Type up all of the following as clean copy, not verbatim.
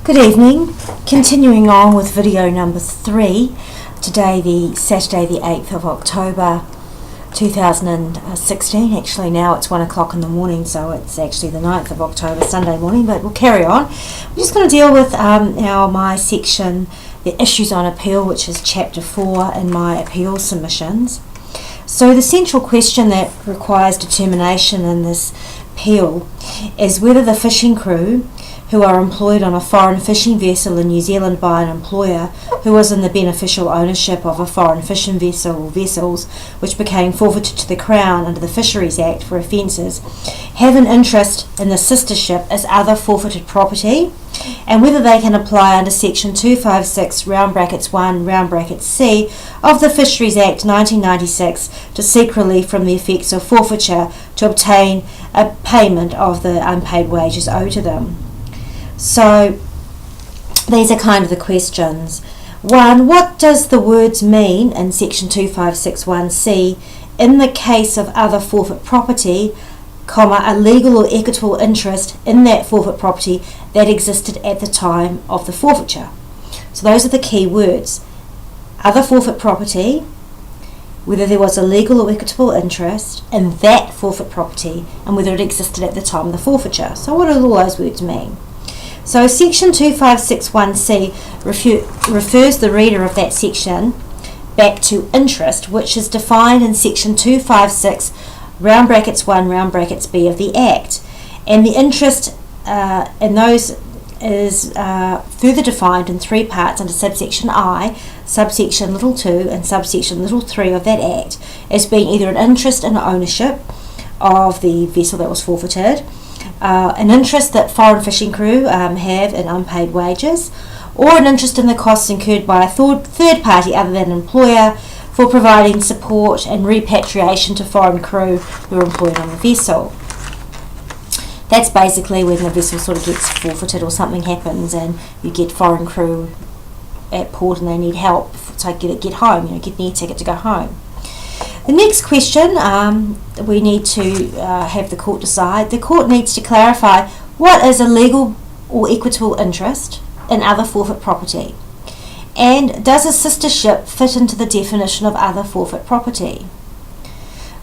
Good evening. Continuing on with video number 3. Today, Saturday the 8th of October 2016. Actually now it's 1 o'clock in the morning, so it's actually the 9th of October, Sunday morning, but we'll carry on. We're just going to deal with my section, the issues on appeal, which is chapter 4 in my appeal submissions. So the central question that requires determination in this appeal is whether the fishing crew who are employed on a foreign fishing vessel in New Zealand by an employer who was in the beneficial ownership of a foreign fishing vessel or vessels which became forfeited to the Crown under the Fisheries Act for offences have an interest in the sister ship as other forfeited property, and whether they can apply under section 256 (1) C of the Fisheries Act 1996 to seek relief from the effects of forfeiture to obtain a payment of the unpaid wages owed to them. So these are kind of the questions. 1. What does the words mean in section 2561C in the case of other forfeit property, a legal or equitable interest in that forfeit property that existed at the time of the forfeiture? So those are the key words. Other forfeit property, whether there was a legal or equitable interest in that forfeit property and whether it existed at the time of the forfeiture. So what do all those words mean? So section 2561C refers the reader of that section back to interest, which is defined in section 256 (1) B of the Act. And the interest in those is further defined in 3 parts under subsection I, subsection little 2 and subsection little 3 of that Act, as being either an interest in ownership of the vessel that was forfeited, an interest that foreign fishing crew have in unpaid wages, or an interest in the costs incurred by a third party other than an employer for providing support and repatriation to foreign crew who are employed on the vessel. That's basically when the vessel sort of gets forfeited or something happens and you get foreign crew at port and they need help to get home, get an air ticket to go home. The next question we need to have the court decide. The court needs to clarify what is a legal or equitable interest in other forfeit property, and does a sister ship fit into the definition of other forfeit property?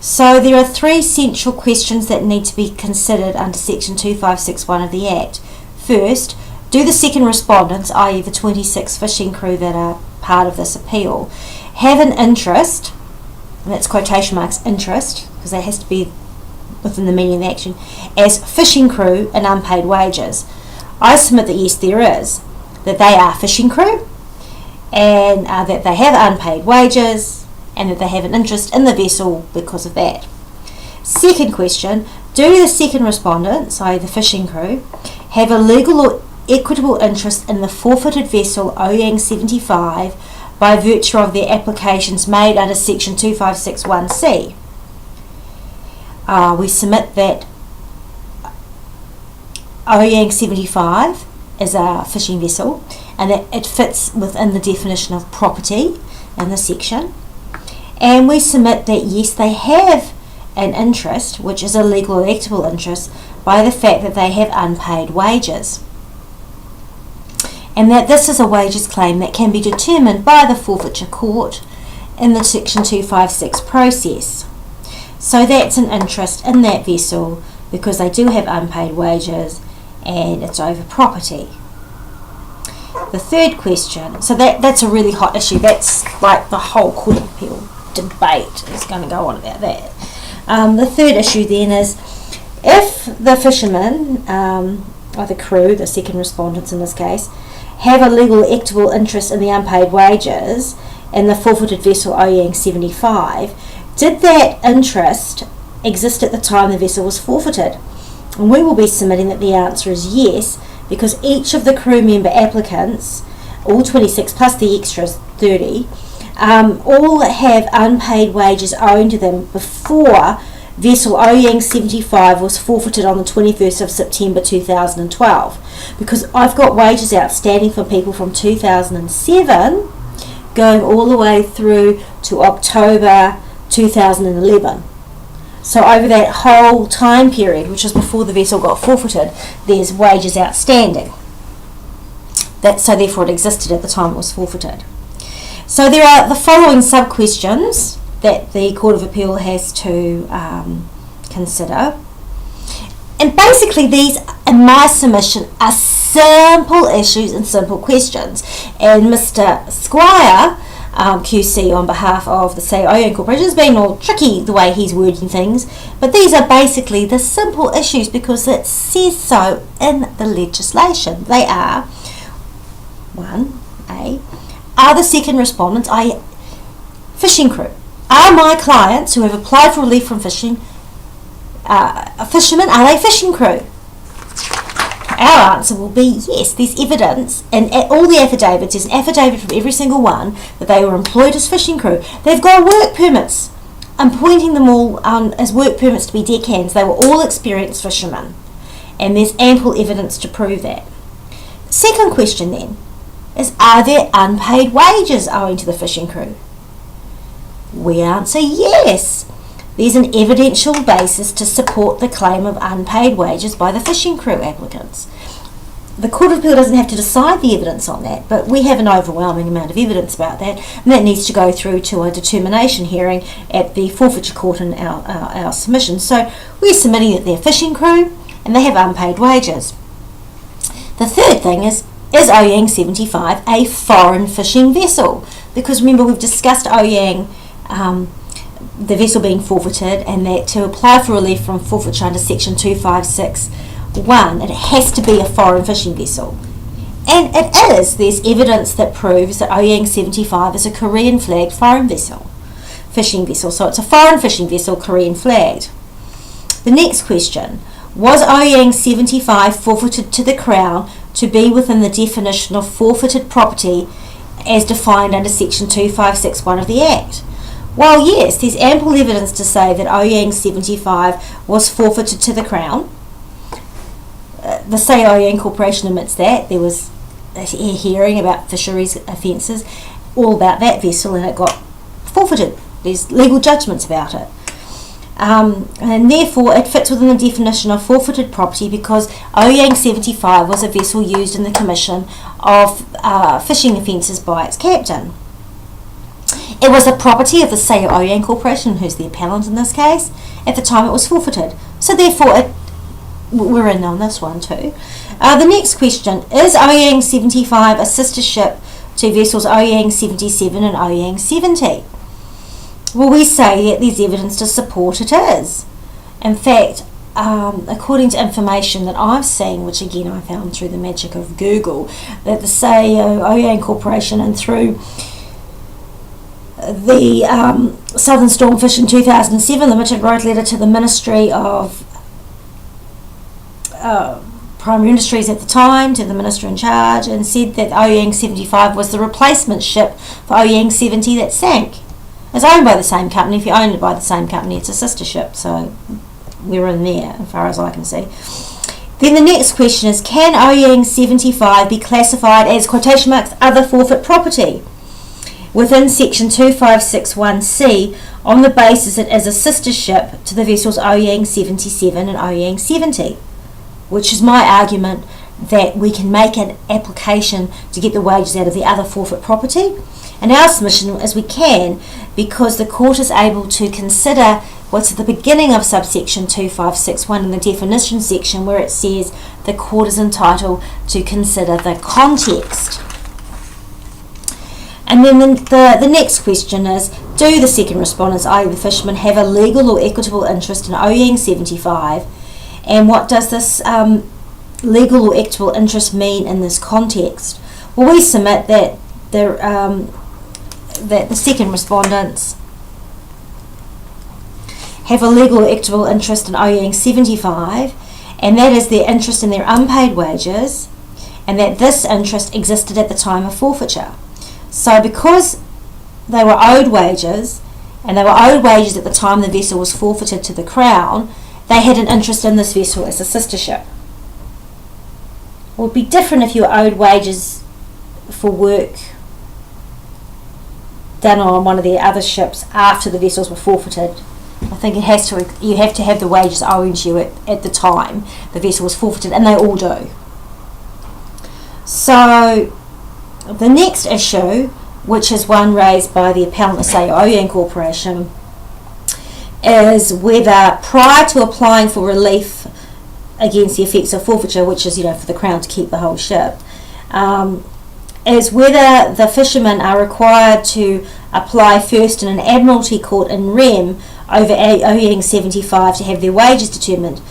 So there are 3 central questions that need to be considered under section 2561 of the Act. First, do the second respondents, i.e. the 26 fishing crew that are part of this appeal, have an interest, and that's quotation marks, interest, because that has to be within the meaning of the action, as fishing crew and unpaid wages? I submit that yes, there is, that they are fishing crew and that they have unpaid wages and that they have an interest in the vessel because of that. Second question, do the second respondents, i.e. the fishing crew, have a legal or equitable interest in the forfeited vessel Oyang 75 by virtue of their applications made under section 2561C? We submit that Oyang 75 is a fishing vessel and that it fits within the definition of property in the section. And we submit that yes, they have an interest, which is a legal or equitable interest, by the fact that they have unpaid wages, and that this is a wages claim that can be determined by the forfeiture court in the section 256 process. So that's an interest in that vessel because they do have unpaid wages and it's over property. The third question, so that's a really hot issue. That's like the whole court of appeal debate is going to go on about that. The third issue then is if the fishermen, or the crew, the second respondents in this case, have a legal or equitable interest in the unpaid wages in the forfeited vessel Oyang 75, did that interest exist at the time the vessel was forfeited? And we will be submitting that the answer is yes, because each of the crew member applicants, all 26 plus the extras 30, all have unpaid wages owing to them before vessel Oyang 75 was forfeited on the 21st of September 2012, because I've got wages outstanding for people from 2007 going all the way through to October 2011. So over that whole time period, which is before the vessel got forfeited, there's wages outstanding. so therefore it existed at the time it was forfeited. So there are the following sub-questions that the Court of Appeal has to consider. And basically these, in my submission, are simple issues and simple questions. And Mr. Squire, QC, on behalf of the Sajo Oyang Corporation, has been all tricky the way he's wording things. But these are basically the simple issues because it says so in the legislation. They are, 1A, are the second respondents, i.e. fishing crew, are my clients who have applied for relief from fishing fishermen, are they fishing crew? Our answer will be yes. There's evidence, and all the affidavits, there's an affidavit from every single one that they were employed as fishing crew. They've got work permits. I'm pointing them all as work permits to be deckhands. They were all experienced fishermen, and there's ample evidence to prove that. The second question then is, are there unpaid wages owing to the fishing crew? We answer yes. There's an evidential basis to support the claim of unpaid wages by the fishing crew applicants. The Court of Appeal doesn't have to decide the evidence on that, but we have an overwhelming amount of evidence about that, and that needs to go through to a determination hearing at the forfeiture court in our submission. So we're submitting that they're fishing crew and they have unpaid wages. The third thing is Oyang 75 a foreign fishing vessel? Because remember, we've discussed Oyang, the vessel being forfeited, and that to apply for relief from forfeiture under section 256(1), it has to be a foreign fishing vessel. And it is. There's evidence that proves that Oyang 75 is a Korean flagged foreign fishing vessel. So it's a foreign fishing vessel, Korean flagged. The next question, was Oyang 75 forfeited to the Crown to be within the definition of forfeited property as defined under section 256(1) of the Act? Well, yes, there's ample evidence to say that Oyang 75 was forfeited to the Crown. The Sajo Oyang Corporation admits that. There was a hearing about fisheries offences, all about that vessel, and it got forfeited. There's legal judgments about it. And therefore it fits within the definition of forfeited property because Oyang 75 was a vessel used in the commission of fishing offences by its captain. It was the property of the Sajo Oyang Corporation, who's the appellant in this case, at the time it was forfeited. So therefore, we're in on this one too. The next question, is Oyang 75 a sister ship to vessels Oyang 77 and Oyang 70? Well, we say that there's evidence to support it is. In fact, according to information that I've seen, which again I found through the magic of Google, that the Sajo Oyang Corporation and through the Southern Stormfish in 2007 Limited wrote a letter to the Ministry of Primary Industries at the time, to the Minister in charge, and said that Oyang 75 was the replacement ship for Oyang 70 that sank. It's owned by the same company. If you own it by the same company, it's a sister ship, so we're in there as far as I can see. Then the next question is, can Oyang 75 be classified as quotation marks other forfeit property within section 2561C on the basis it is a sister ship to the vessels Oyang 77 and Oyang 70, which is my argument that we can make an application to get the wages out of the other forfeit property. And our submission is we can, because the court is able to consider what's at the beginning of subsection 2561 in the definition section, where it says the court is entitled to consider the context. And then the next question is, do the second respondents, i.e. the fishermen, have a legal or equitable interest in Oyang 75? And what does this legal or equitable interest mean in this context? Well, we submit that the second respondents have a legal or equitable interest in Oyang 75, and that is their interest in their unpaid wages, and that this interest existed at the time of forfeiture. So because they were owed wages, and they were owed wages at the time the vessel was forfeited to the Crown, they had an interest in this vessel as a sister ship. It would be different if you were owed wages for work done on one of the other ships after the vessels were forfeited. I think you have to have the wages owing to you at the time the vessel was forfeited, and they all do. So the next issue, which is one raised by the appellant, the Sajo Oyang Corporation, is whether prior to applying for relief against the effects of forfeiture, which is, for the Crown to keep the whole ship, is whether the fishermen are required to apply first in an Admiralty court in Rem over Oyang 75 to have their wages determined.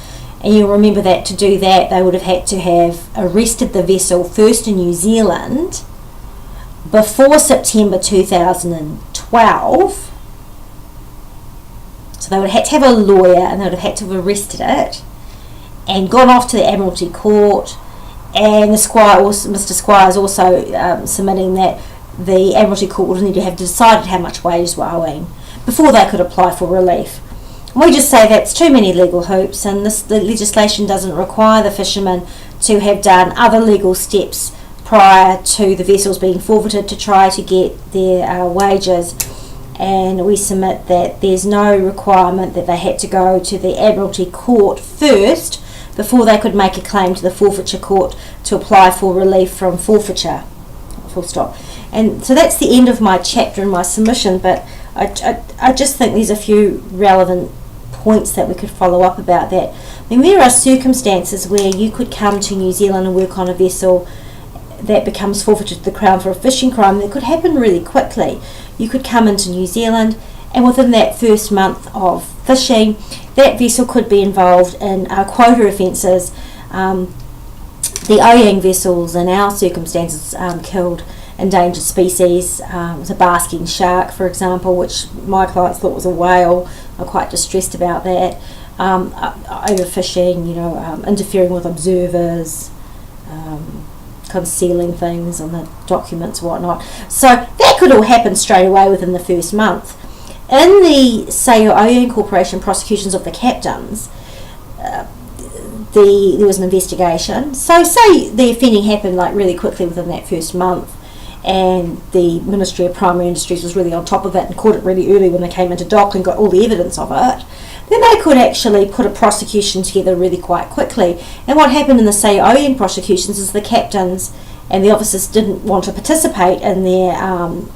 And you'll remember that to do that they would have had to have arrested the vessel first in New Zealand before September 2012. So they would have had to have a lawyer, and they would have had to have arrested it and gone off to the Admiralty Court. And Mr. Squire is also submitting that the Admiralty Court would need to have decided how much wages were owing before they could apply for relief. We just say that's too many legal hoops, and the legislation doesn't require the fishermen to have done other legal steps prior to the vessels being forfeited to try to get their wages. And we submit that there's no requirement that they had to go to the Admiralty Court first before they could make a claim to the Forfeiture Court to apply for relief from forfeiture. Full stop. And so that's the end of my chapter and my submission, but I just think there's a few relevant points that we could follow up about that. I mean, there are circumstances where you could come to New Zealand and work on a vessel that becomes forfeited to the Crown for a fishing crime. That could happen really quickly. You could come into New Zealand, and within that first month of fishing, that vessel could be involved in quota offences. The Oyang vessels, in our circumstances, killed endangered species. It was a basking shark, for example, which my clients thought was a whale. I'm quite distressed about that. Overfishing, interfering with observers, concealing things on the documents, whatnot. So that could all happen straight away within the first month. In the Sajo Oyang Corporation prosecutions of the captains, there was an investigation. So say the offending happened really quickly within that first month, and the Ministry of Primary Industries was really on top of it and caught it really early when they came into dock and got all the evidence of it, then they could actually put a prosecution together really quite quickly. And what happened in the Sajo Oyang prosecutions is the captains and the officers didn't want to participate in their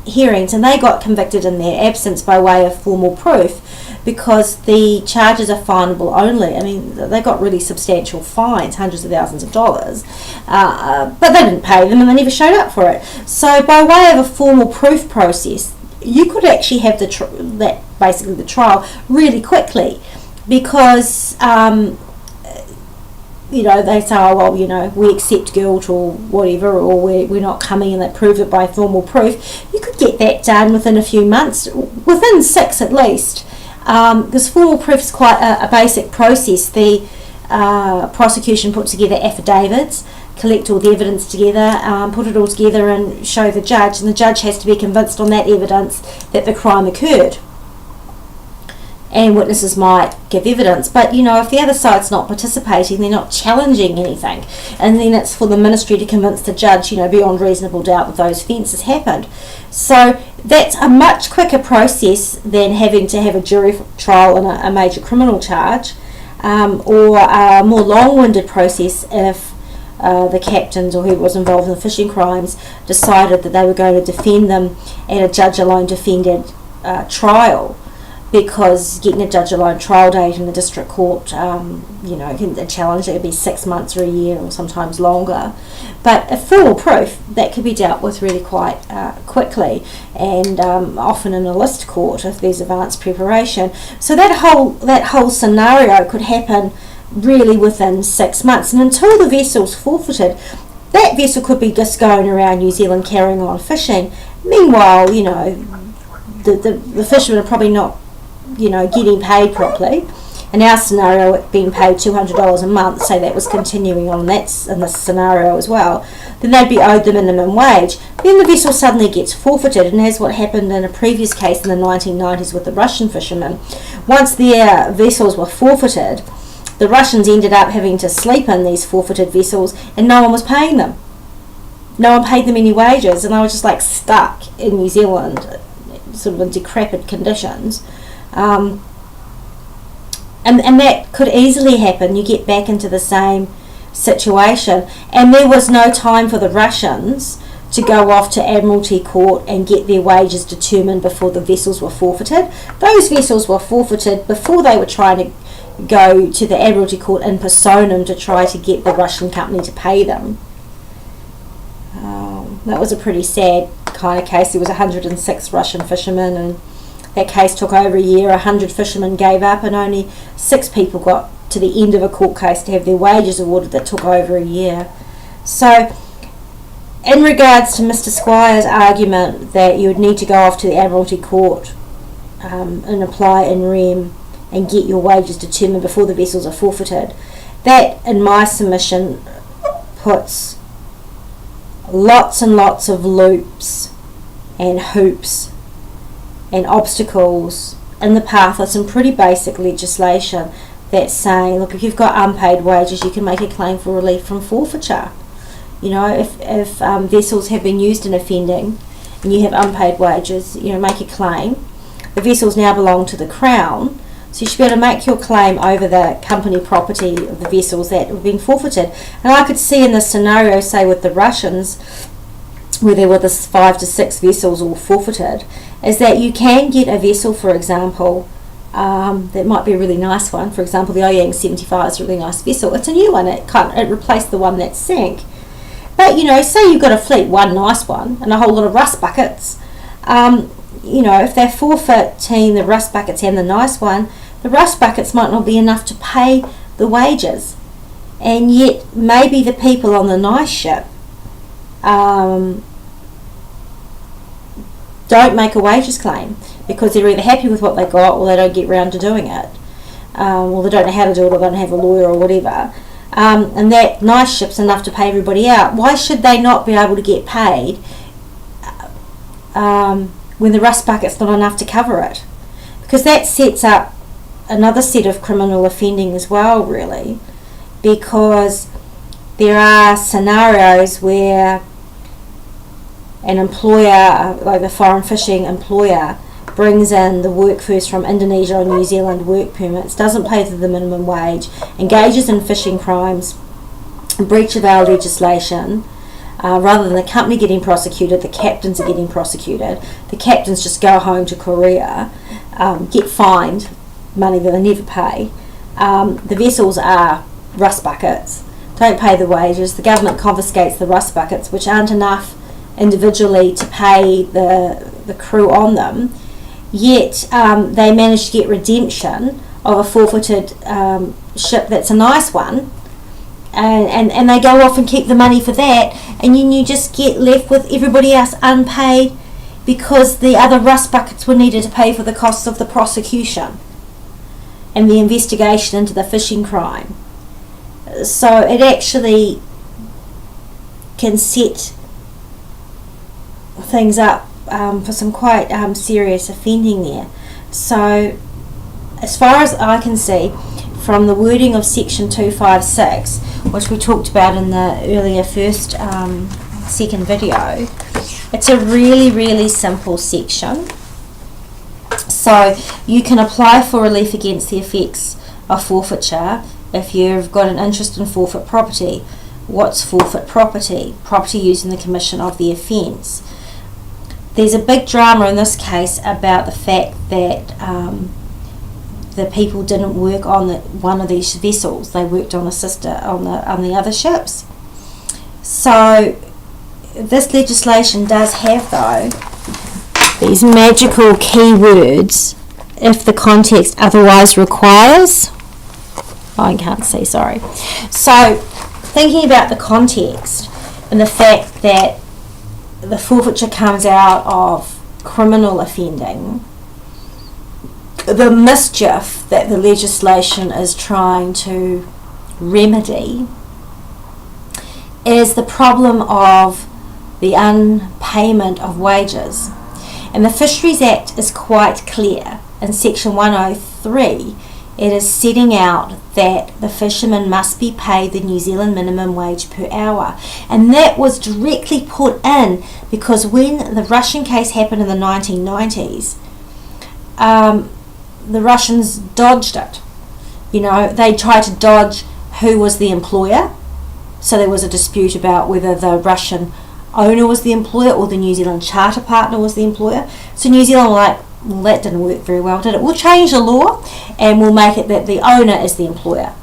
hearings, and they got convicted in their absence by way of formal proof, because the charges are finable only. I mean, they got really substantial fines, hundreds of thousands of dollars, but they didn't pay them and they never showed up for it. So by way of a formal proof process, you could actually have the trial really quickly, because they say, oh, well, we accept guilt or whatever, or we're not coming, and they prove it by formal proof. You could get that done within a few months, within 6 at least, because formal proof is quite a basic process. The prosecution put together affidavits, collect all the evidence together, put it all together and show the judge, and the judge has to be convinced on that evidence that the crime occurred. And witnesses might give evidence, but if the other side's not participating, they're not challenging anything, and then it's for the ministry to convince the judge, beyond reasonable doubt, that those offences happened. So that's a much quicker process than having to have a jury trial on a major criminal charge, or a more long-winded process if the captains or whoever was involved in the fishing crimes decided that they were going to defend them at a judge alone defended trial. Because getting a judge alone trial date in the district court, a challenge, it could be 6 months or a year or sometimes longer. But a formal proof, that could be dealt with really quite quickly, and often in a list court if there's advanced preparation. So that whole scenario could happen really within 6 months. And until the vessel's forfeited, that vessel could be just going around New Zealand carrying on fishing. Meanwhile, the fishermen are probably not getting paid properly. In our scenario, it being paid $200 a month, say that was continuing on, that's in this scenario as well, then they'd be owed the minimum wage. Then the vessel suddenly gets forfeited, and as what happened in a previous case in the 1990s with the Russian fishermen, once their vessels were forfeited, the Russians ended up having to sleep in these forfeited vessels, and no one was paying them. No one paid them any wages, and they were just stuck in New Zealand, sort of in decrepit conditions. And that could easily happen. You get back into the same situation, and there was no time for the Russians to go off to Admiralty Court and get their wages determined before the vessels were forfeited. Those vessels were forfeited before they were trying to go to the Admiralty Court in Personam to try to get the Russian company to pay them. That was a pretty sad kind of case. There was 106 Russian fishermen, and that case took over a year. 100 fishermen gave up, and only 6 people got to the end of a court case to have their wages awarded. That took over a year. So in regards to Mr. Squire's argument that you would need to go off to the Admiralty Court and apply in rem and get your wages determined before the vessels are forfeited, that in my submission puts lots and lots of loops and hoops and obstacles in the path of some pretty basic legislation that's saying, look, if you've got unpaid wages, you can make a claim for relief from forfeiture. You know, if vessels have been used in offending and you have unpaid wages, you know, make a claim. The vessels now belong to the Crown, so you should be able to make your claim over the company property of the vessels that have been forfeited. And I could see in this scenario, say with the Russians, where there were the 5 to 6 vessels all forfeited, is that you can get a vessel, for example, that might be a really nice one. For example, the Oyang 75 is a really nice vessel. It's a new one. It replaced the one that sank. But, you know, say you've got a fleet, one nice one, and a whole lot of rust buckets. You know, if they're forfeiting the rust buckets and the nice one, the rust buckets might not be enough to pay the wages. And yet, maybe the people on the nice ship don't make a wages claim because they're either happy with what they got or they don't get round to doing it. Or they don't know how to do it or they don't have a lawyer or whatever. And that nice ship's enough to pay everybody out. Why should they not be able to get paid when the rust bucket's not enough to cover it? Because that sets up another set of criminal offending as well, really, because there are scenarios where an employer, like a foreign fishing employer, brings in the workforce from Indonesia or New Zealand work permits, doesn't pay the minimum wage, engages in fishing crimes, breach of our legislation. Rather than the company getting prosecuted, the captains are getting prosecuted. The captains just go home to Korea, get fined money that they never pay. The vessels are rust buckets, don't pay the wages. The government confiscates the rust buckets, which aren't enough individually to pay the crew on them. Yet they manage to get redemption of a forfeited ship that's a nice one, and they go off and keep the money for that, and then you just get left with everybody else unpaid because the other rust buckets were needed to pay for the costs of the prosecution and the investigation into the fishing crime. So it actually can set things up for some quite serious offending there. So as far as I can see from the wording of section 256, which we talked about in the earlier second video, it's a really simple section. So you can apply for relief against the effects of forfeiture if you've got an interest in forfeit property. What's forfeit property? Property used in the commission of the offence. There's a big drama in this case about the fact that the people didn't work on one of these vessels. They worked on on the other ships. So this legislation does have, though, these magical keywords, if the context otherwise requires. Oh, I can't see, sorry. So thinking about the context and the fact that the forfeiture comes out of criminal offending, the mischief that the legislation is trying to remedy is the problem of the unpayment of wages. And the Fisheries Act is quite clear. In section 103, it is setting out that the fishermen must be paid the New Zealand minimum wage per hour. And that was directly put in because when the Russian case happened in the 1990s, the Russians dodged it. You know, they tried to dodge who was the employer So there was a dispute about whether the Russian owner was the employer or the New Zealand charter partner was the employer. So New Zealand were like, well, that didn't work very well, did it? We'll change the law and we'll make it that the owner is the employer.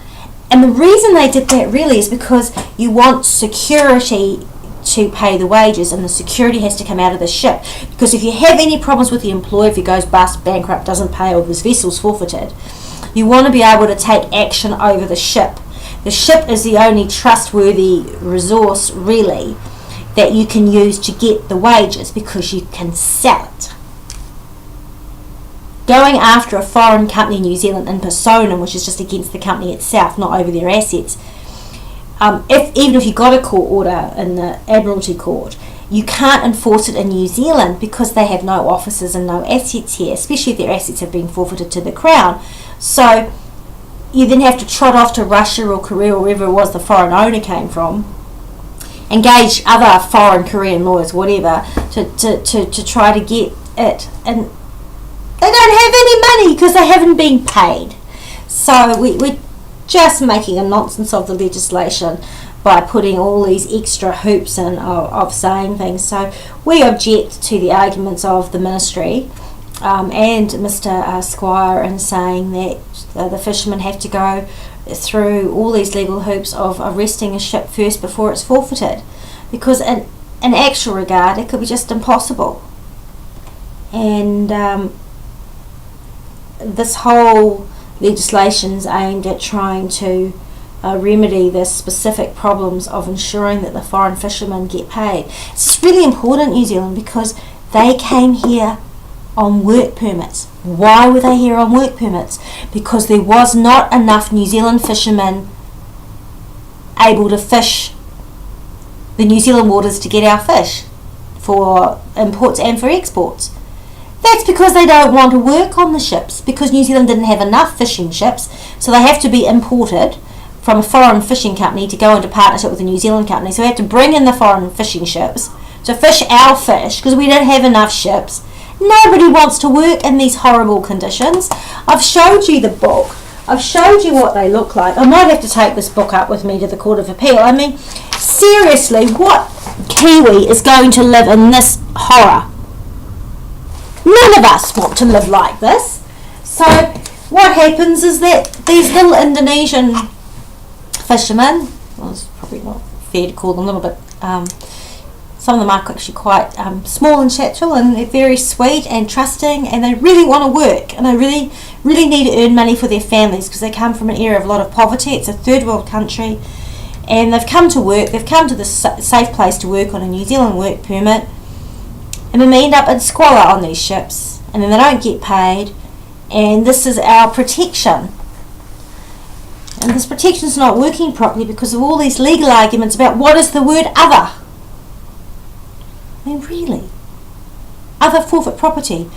And the reason they did that really is because you want security to pay the wages, and the security has to come out of the ship. Because if you have any problems with the employer, if he goes bust, bankrupt, doesn't pay, or his vessel's forfeited, you want to be able to take action over the ship. The ship is the only trustworthy resource, really, that you can use to get the wages, because you can sell it. Going after a foreign company in New Zealand in persona, which is just against the company itself, not over their assets, even if you got a court order in the Admiralty Court, you can't enforce it in New Zealand because they have no offices and no assets here, especially if their assets have been forfeited to the Crown. So you then have to trot off to Russia or Korea or wherever it was the foreign owner came from, engage other foreign Korean lawyers, whatever, to try to get it. And they don't have any money because they haven't been paid. So we're just making a nonsense of the legislation by putting all these extra hoops in of saying things. So we object to the arguments of the ministry and Mr. Squire in saying that the fishermen have to go through all these legal hoops of arresting a ship first before it's forfeited, because in actual regard it could be just impossible. And this whole legislation is aimed at trying to remedy the specific problems of ensuring that the foreign fishermen get paid. It's really important, New Zealand, because they came here on work permits. Why were they here on work permits? Because there was not enough New Zealand fishermen able to fish the New Zealand waters to get our fish for imports and for exports. That's because they don't want to work on the ships, because New Zealand didn't have enough fishing ships, so they have to be imported from a foreign fishing company to go into partnership with a New Zealand company. So we had to bring in the foreign fishing ships to fish our fish because we don't have enough ships. Nobody wants to work in these horrible conditions. I've showed you the book. I've showed you what they look like. I might have to take this book up with me to the Court of Appeal. I mean, seriously, what Kiwi is going to live in this horror? None of us want to live like this. So what happens is that these little Indonesian fishermen, well, it's probably not fair to call them little, but some of them are actually quite small and chattel, and they're very sweet and trusting, and they really want to work, and they really need to earn money for their families because they come from an area of a lot of poverty. It's a third world country, and they've come to work. They've come to this safe place to work on a New Zealand work permit, and then they end up in squalor on these ships, and then they don't get paid, and this is our protection. And this protection is not working properly because of all these legal arguments about what is the word other. I mean, really? Other forfeit property.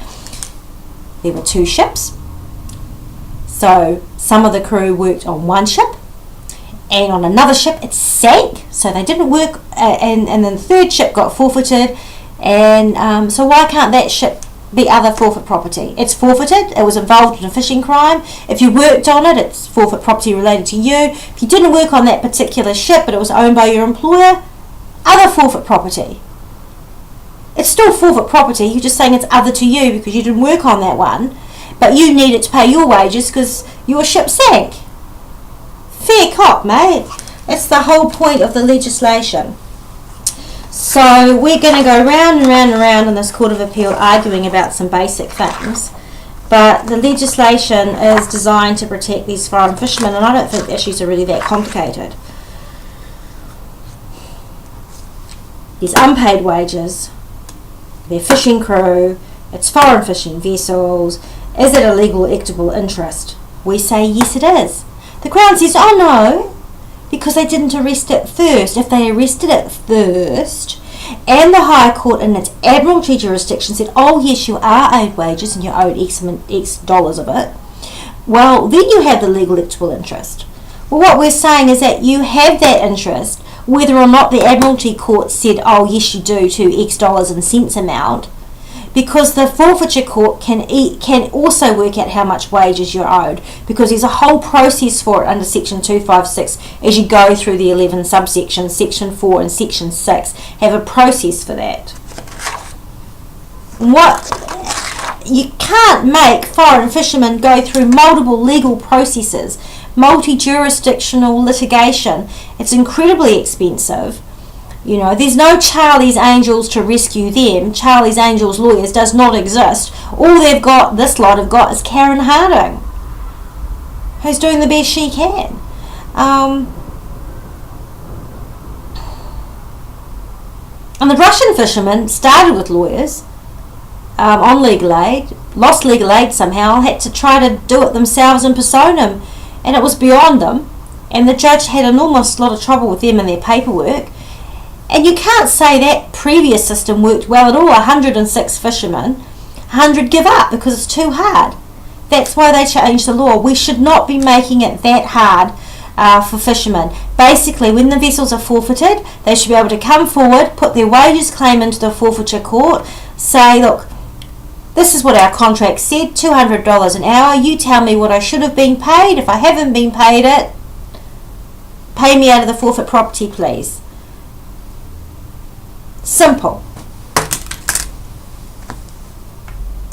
There were 2 ships, so some of the crew worked on one ship, and on another ship it sank, so they didn't work, and then the third ship got forfeited. And so why can't that ship be other forfeit property? It's forfeited. It was involved in a fishing crime. If you worked on it, it's forfeit property related to you. If you didn't work on that particular ship but it was owned by your employer, other forfeit property. It's still forfeit property. You're just saying it's other to you because you didn't work on that one, but you needed to pay your wages because your ship sank. Fair cop, mate. That's the whole point of the legislation. So we're going to go round and round and round in this Court of Appeal arguing about some basic things, but the legislation is designed to protect these foreign fishermen, and I don't think the issues are really that complicated. There's unpaid wages, their fishing crew, it's foreign fishing vessels. Is it a legal equitable interest? We say yes it is. The Crown says, oh no, because they didn't arrest it first. If they arrested it first, and the High Court in its Admiralty jurisdiction said, oh yes, you are owed wages and you're owed X dollars of it, well, then you have the legal equitable interest. Well, what we're saying is that you have that interest whether or not the Admiralty Court said, oh yes you do, to X dollars and cents amount, because the forfeiture court can also work out how much wages you're owed, because there's a whole process for it under section 256 as you go through the 11 subsections. Section 4 and section 6 have a process for that. You can't make foreign fishermen go through multiple legal processes, multi-jurisdictional litigation. It's incredibly expensive. You know, there's no Charlie's Angels to rescue them. Charlie's Angels lawyers does not exist. All they've got, this lot have got, is Karen Harding, who's doing the best she can. And the Russian fishermen started with lawyers on legal aid, lost legal aid somehow, had to try to do it themselves in personam, and it was beyond them. And the judge had an enormous lot of trouble with them and their paperwork. And you can't say that previous system worked well at all. 106 fishermen, 100 give up because it's too hard. That's why they changed the law. We should not be making it that hard for fishermen. Basically, when the vessels are forfeited, they should be able to come forward, put their wages claim into the forfeiture court, say, look, this is what our contract said, $200 an hour. You tell me what I should have been paid. If I haven't been paid it, pay me out of the forfeit property, please. Simple.